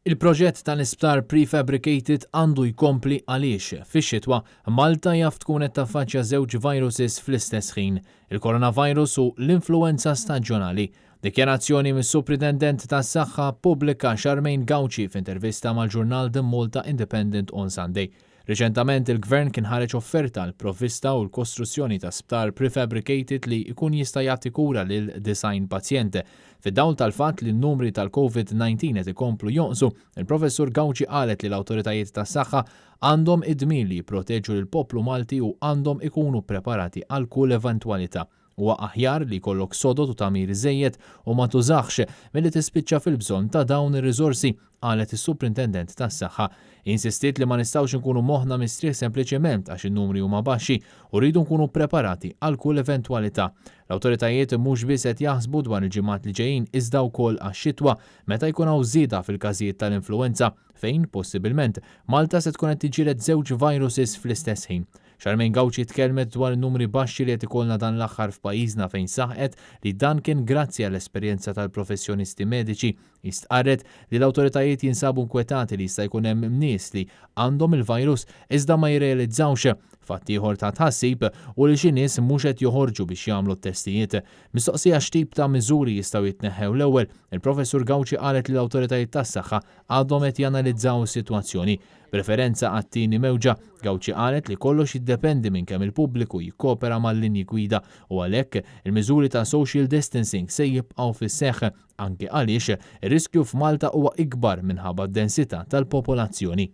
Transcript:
Il-proġett tal-isptar prefabricated għandu jkompli għaliex fix-xitwa Malta jaf tkun qed taffaċċja żewġ viruses fl-istess ħin, il-coronavirus u l-influenza staġjonali. Dikjarazzjoni mis-Supritendent tas-Saħħa pubblika Charmaine Gauci f'intervista mal-ġurnal The Malta Independent on Sunday. Reċentament il-Gvern kien ħareġ offerta l-provvista u l-kostruzzjoni ta' sptar prefabricated li jkun jista' jagħti kura lil 90 pazjent. Fid-dawl tal-fatt li n-numri tal-COVID-19 qed ikomplu jonqsu, il-Professur Gauci qalet li l-awtoritajiet tas-saħħa għandhom id-dmir li jipproteġu lill-poplu Malti u għandhom ikunu preparati għal kull eventwalità. Huwa aħjar li jkollok sodod u tagħmir iżejjed u ma tużax milli tispiċċa fil-bżonn ta' dawn ir-riżorsi, qalet is-Superintendent tas-Saħħa. Insistiet li ma nistgħux inkunu moħħna mistrieħ sempliċement għax in-numri huma baxxi u rridu nkunu preparati għal kull eventwalità. L-awtoritajiet mhux biss qed jaħsbu dwar il-ġimgħat li ġejjin iżda wkoll għax-xitwa meta jkun hawn żieda fil-każijiet tal-influwenza fejn possibilment Malta se tkun qed tiġġieled żewġ viruses fl-istess ħin. Charmaine Gauci tkellmet dwar numri baxxi li qed ikollna dan l-aħħar f'pajjiżna fejn saħqet li dan kien grazzi għall-esperjenza tal-professjonisti mediċi. Istqarret li l-awtoritajiet jinsabu nkwetati li jista' jkun hemm nies li għandhom il-virus iżda ma jirrealizzawx fatt ieħor ta' tħassib u li xi nies mhux qed joħorġu biex jagħmlu t-testijiet. Mistoqsija x'tip ta' miżuri jistgħu jitneħħew l-ewwel, il-Professur Gauci qalet li l-awtoritajiet tas-saħħa għadhom qed janalizzaw is-sitwazzjoni. Preferenza għat-tieni mewġa, Gauci qalet li kollox jiddependi minn kemm il-pubbliku jikkopera mal-linji gwida u għalhekk il-miżuri ta' social distancing se jibqgħu fis-seħħ anke għaliex ir-riskju f'Malta huwa ikbar minħabba d-densità tal-popolazzjoni.